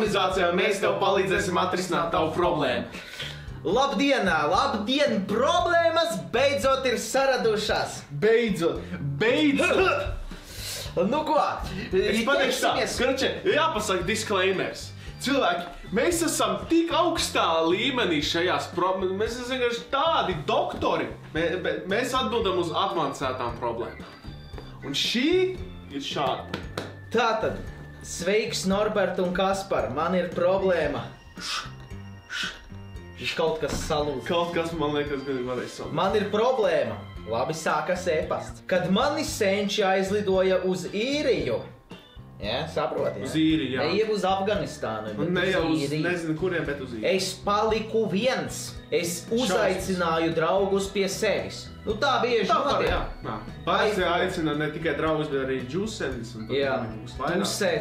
improvizācijā mēs tev palīdzēsim atrisināt tavu problēmu. Labdien, problēmas beidzot ir saradušās. Beidzot! Nu ko? Es pateikšu tā, Krače, jāpasaka disclaimers. Cilvēki, mēs esam tik augstā līmenī šajās problēmas, mēs esam vienkārši tādi doktori. Mēs atbildam uz advancētām problēmām. Un šī ir šāda. Tātad, sveiks Norbert un Kaspar, man ir problēma. Kaut kas salūst. Kaut kas, man liekas, varēja salūst. Man ir problēma. Labi sākas e-pasts. Kad mani senči aizlidoja uz Īriju. Ja, saproti, ja? Uz Īriju, jā. Ne jau uz Afganistānu, bet ne jau uz Īriju. Nezinu, kuriem, bet uz Īriju. Es paliku viens. Es uzaicināju draugus pie sevis. Nu tā bieži notiek. Parasti aicina ne tikai draugus, bet arī džusenis. Jā,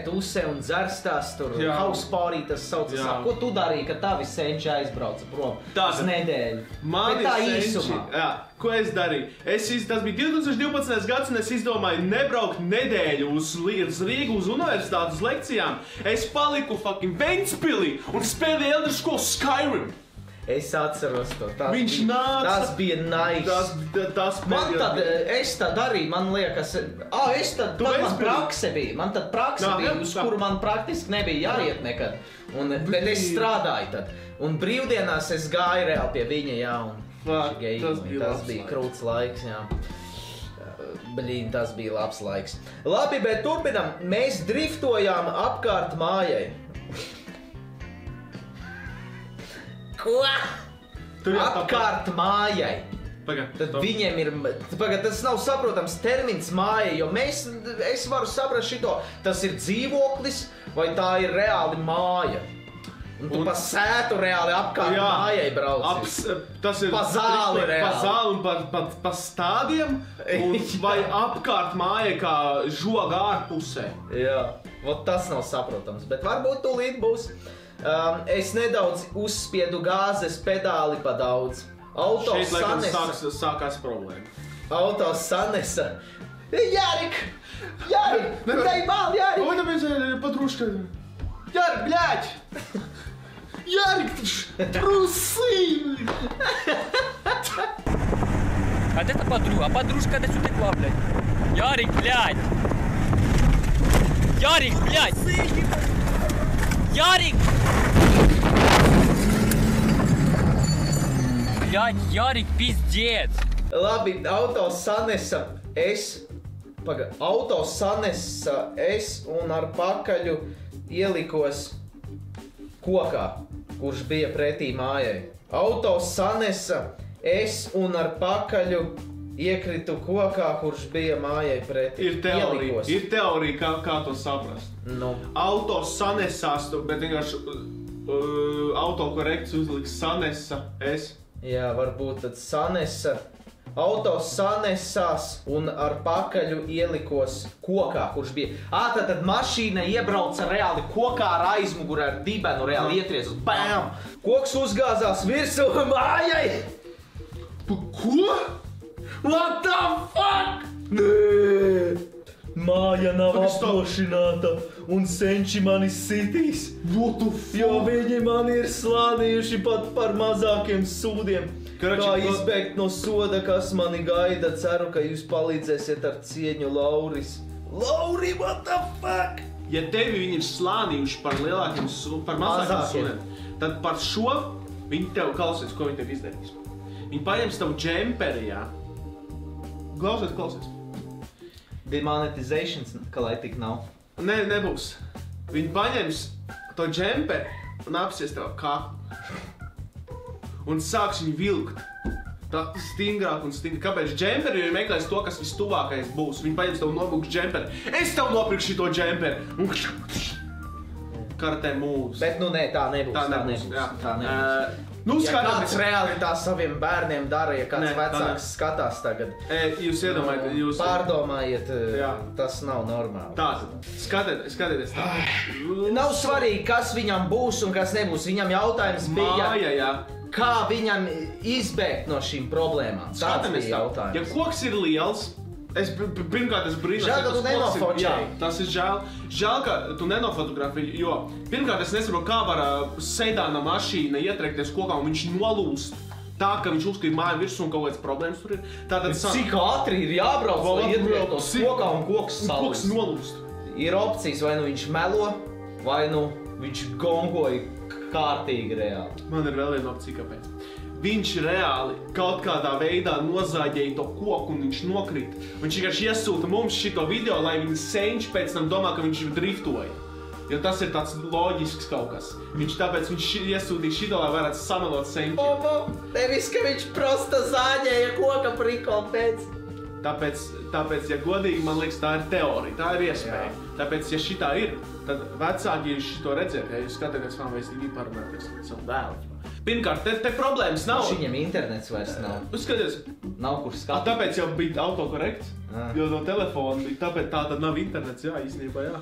tusē un dzerstās tur. House party tas saucas. Ko tu darīji, kad tavi senči aizbrauca prom uz nedēļu? Mani senči, ko es darīju? Tas bija 2012. gads, un es izdomāju nebraukt nedēļu uz Rīgu, uz universitāti, uz lekcijām. Es paliku fucking Ventspilī un spēlēju Elder Scrolls Skyrim. Es atceros to. Viņš nāca. Tas bija nice. Man tad, es tad arī, man liekas, man prakse bija. Man tad prakse bija, uz kuru man praktiski nebija jāiet nekad. Bet es strādāju tad. Un brīvdienās es gāju reāli pie viņa, jā. Tas bija krūts laiks, jā. Blīn, tas bija labs laiks. Labi, bet turpinam. Mēs driftojām apkārt mājai. Ko? Apkārt mājai. Tad viņiem ir... Tas nav saprotams termins mājai, jo es varu saprast šito. Tas ir dzīvoklis vai tā ir reāli māja? Un tu pa sētu reāli apkārt mājai brauci. Pa zāli reāli. Pa zāli un pa stādiem vai apkārt mājai kā žoga ārpusē. Jā, tas nav saprotams, bet varbūt tūlīt būs. Es nedaudz uzspiedu gāzes pedāli pa daudz. Šeit, laikam, sākās problēma. Auto sanesa. Jārik! Dai mal, Jārik! Ой, tāpēc patrūška. Jārik, bļāķ! Jārik, трусы! А это подруга. А подружка это что такое, блядь? Ярик, блядь! Ярик, блядь! Ярик! Блядь, Ярик, пиздец! Labi, auto sanesa es un ar pakaļu ielikos kokā, kurš bija pretī mājai. Auto sanesa es un ar pakaļu iekritu kokā, kurš bija mājai pretī. Ir teorija, kā to saprast. Auto sanesās, bet vienkārši autokorekts uzliks sanesa es. Jā, varbūt tad sanesa. Auto sanesās un ar pakaļu ielikos kokā, kurš bija. Tad mašīna iebrauca reāli kokā ar aizmuguri ar dibenu, reāli ietriezus. Bam! Koks uzgāzās virsū mājai! Ko? What the fuck? Nē! Māja nav aplošināta un senči mani sitīs. What the fuck? Jo viņi mani ir slānījuši pat par mazākiem sūdiem. Kā izbēgt no soda, kas mani gaida, ceru, ka jūs palīdzēsiet ar cieņu, Lauris. Lauri, what the fuck? Ja tevi viņi ir slānījuši par lielākiem par mazākiem sūdiem, tad par šo viņi tev klausies, ko viņi tev izdarīs. Viņi paņems tavu džemperi, jā. Klausies. Demonetizations, ka lai tik nav. Nē, nebūs. Viņi paņems to džemperi un apsies tev kaklu. Un sāks viņu vilkt. Tā stingrāk un stingrāk. Kāpēc džemperi ir meklēs to, kas vistuvākais būs? Viņi paņems tev nopirkt džemperi. Es tev nopirkšu šito džemperi. Un karatē mūs. Bet nē, tā nebūs. Ja kāds reāli tā saviem bērniem dara, ja kāds vecāks skatās tagad. Jūs iedomājiet, pārdomājiet, tas nav normāli. Tātad, skatieties tā. Nav svarīgi, kas viņam būs un kas nebūs. Viņam jautājums bija, kā viņam izbēgt no šīm problēmām. Tāds bija jautājums. Ja koks ir liels, Pirmkārt, es brīnos, žēl, ka tu nenofočēji. Jā, tas ir žēl. Žēl, ka tu nenofotografēji, jo pirmkārt es nesaprotu, kā var seidāna mašīna ietriekties kokā un viņš nolūst. Tā, ka viņš uzkrīt māju virsū un kaut kāds problēmas tur ir. Tātad cik ātri ir jābrauc, lai ietriektos kokā un koks salūst. Koks nolūst. Ir opcijas, vai nu viņš melo, vai nu viņš gongoja kārtīgi reāli. Man ir vēl viena opcija, kāpēc. Viņš reāli kaut kādā veidā nozāģēja to koku un viņš nokrīt. Viņš vienkārši iesūta mums šito video, lai viņi senči pēc tam domā, ka viņš driftoja. Jo tas ir tāds loģisks kaut kas. Tāpēc viņš iesūtīja šito, lai varētu samelot senčiem. Nevis, ka viņš prosta zāģēja koka prikolu pēc. Tāpēc, ja godīgi, man liekas, tā ir teorija, tā ir iespēja. Jā. Tāpēc, ja šitā ir, tad vecāki ir šito redzēt, ja jūs skatieties fan vai TV parunāties savu vēlu. Pirmkārt, te problēmas nav. Viņam internets vairs nav. Uzskaties. Nav kur skatīt. Tāpēc jau bija autokorekts, jo no telefona bija, tāpēc tā tad nav internets, jā, īstenībā, jā.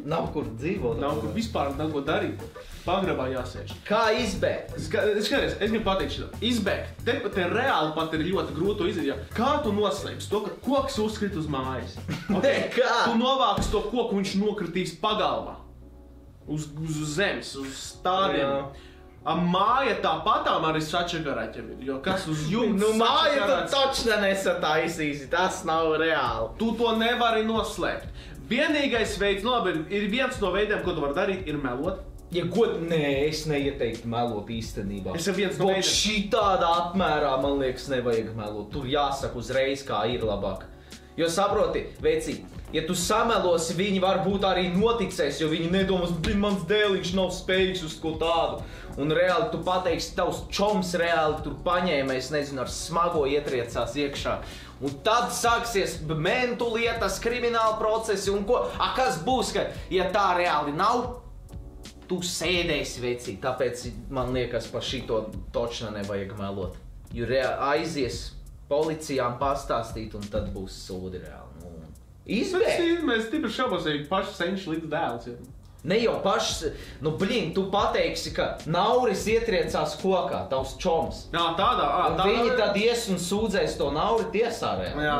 Nav kur dzīvot. Nav kur vispār nav ko darīt. Pagrabā jāsēž. Kā izbēgt? Skaties, es gribu pateikt šito. Izbēgt. Te reāli pat ir ļoti grūti to izdarīt. Kā tu noslēpsi to, ka koks uzkrit uz mājas? Okay. Kā? Tu novāksi to koku, viņš nokritīs pagalmā. Uz zemes, uz stādiem. Māja tāpatām arī sačakarāķiem ir, jo kas uz jumta māja tu točne nesataisīsi, tas nav reāli. Tu to nevari noslēpt. Vienīgais veids, ir viens no veidiem, ko tu vari darīt, ir melot. Ja nē, es neieteiktu melot īstenībā. Es viens no veidiem. Šitādā apmērā, man liekas, nevajag melot. Tur jāsaka uzreiz, kā ir labāk. Jo saproti, vecīt, ja tu samelosi, viņi varbūt arī noticēs, jo viņi nedomās, mans dēliņš nav spējīgs uz ko tādu. Un reāli tu pateiksi, tavs čoms reāli tur paņēma, es nezinu, ar smago ietriecās iekšā. Un tad sāksies mentu lietas, krimināla procesi un ko. Kas būs, ka, ja tā reāli nav, tu sēdēsi vecīt. Tāpēc man liekas, par šito točna nevajag melot. Jo reāli aizies policijām pastāstīt un tad būs sūdi reāli. Izbēgt. Mēs stipri šaubos, ja paši senči līdz dēls. Ne jau pašs, tu pateiksi, ka Nauris ietriecās kokā, tavs čoms. Jā, tādā. Viņi tad ies un sūdzēs to Nauri tiesā reāli. Jā.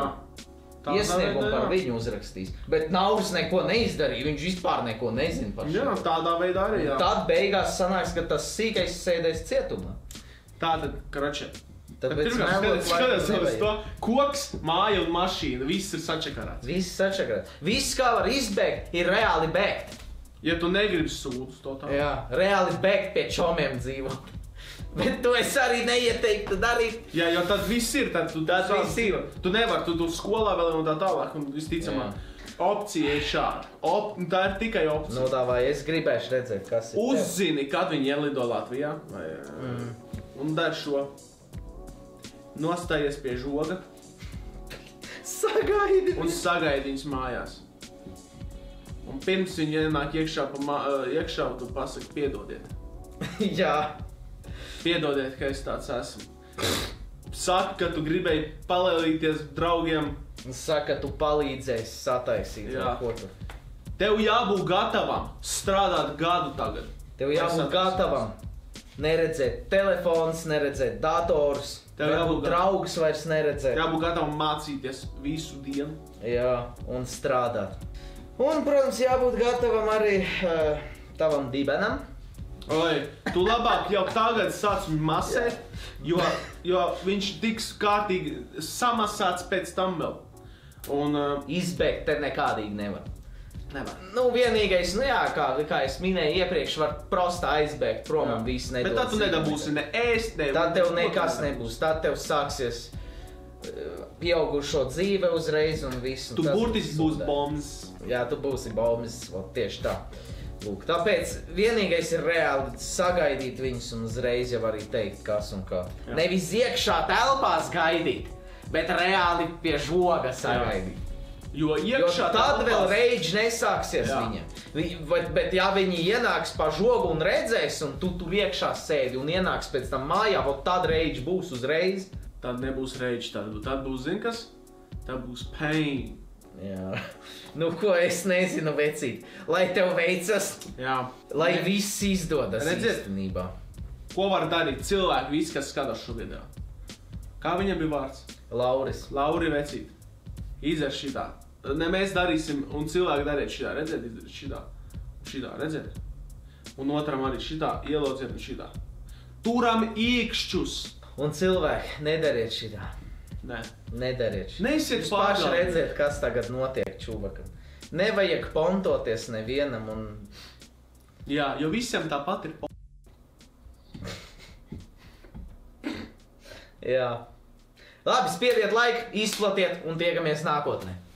Iesniegumu par viņu uzrakstīs. Bet Nauris neko neizdarīja, viņš vispār neko nezina par šo. Jā, tādā veidā arī, jā. Tad beigās sanāks, ka tas sīkais sēdēs cietumā. Tātad, karačē. Skaties uz to. Koks, māja un mašīna, viss ir sačakarāts. Viss, kā var izbēgt, ir reāli bēgt. Ja tu negribi sūdus to tā. Jā, reāli bēgt pie čomiem dzīvot. Bet to es arī neieteiktu darīt. Jā, jo tad viss ir, tad tu nevar, tu skolā vēl un tā tālāk, un visticamā. Opcija ir šāda. Tā ir tikai opcija. Nu tā vai es gribēšu redzēt, kas ir. Uzzini, kad viņi ielido Latvijā. Un dar šo. Nostājies pie žoga. Sagaidi. Un sagaidi viņus mājās. Un pirms viņi ienāk iekšā, tu pasaki, piedodiet. Jā. Piedodiet, ka es tāds esmu. Saki, ka tu gribēji palīdzēties draugiem. Saka, ka tu palīdzēsi sataisīt. Jā. Ko tu? Tev jābūt gatavam strādāt gadu tagad. Tev jābūt gatavam. Neredzēt telefons, neredzēt dators. Tev jābūt draugs vairs neredzēt. Jābūt gatavam mācīties visu dienu. Jā, un strādāt. Un, protams, jābūt gatavam arī tavam dibenam. Oi, tu labāk jau tagad sāc viņu masēt, jo viņš tiks kārtīgi samasāts pēc tam vēl. Un izbēgt te nekādīgi nevar. Nu, vienīgais, kā es minēju iepriekš, var prosti aizbēgt prom un viss nedod. Bet tad tu nedabūsi ne ēst, ne... Tad tev nekas nebūs, tad tev sāksies pieaugušo dzīve uzreiz un viss. Tu burtiski būsi bombs. Jā, tu būsi bombs, tieši tā. Lūk, tāpēc vienīgais ir reāli sagaidīt viņus un uzreiz jau arī teikt, kas un kā. Jā. Nevis iekšā telpās gaidīt, bet reāli pie žoga sagaidīt. Jo iekšā tad vēl reidži nesāksies viņam. Bet ja viņi ienāks pa žogu un redzēs, un tu tur iekšā sēdi un ienāks pēc tam mājā, tad reidži būs uzreiz. Tad nebūs reidži, tad būs, zin kas? Tad būs pain. Jā. Nu, ko es nezinu, vecīt. Lai tev veicas, lai viss izdodas īstenībā. Ko var darīt cilvēki, visi, kas skatās šo video? Kā viņam bija vārds? Lauris. Lauri, vecīt. Izdara šitā. Ne mēs darīsim, un cilvēki dariet šitā. Redzēt, izdarīt šitā. Šitā, redzēt. Un otram arī šitā, ielauciet un šitā. Turam īkšķus. Un cilvēki, nedariet šitā. Nē. Nedariet šitā. Neesiet Jūs paši redzēt, kas tagad notiek čūbakam. Nevajag pontoties nevienam un... Jā, jo visiem tāpat ir Jā. Labi, spiediet laiku, izplatiet un tiekamies nākotnē.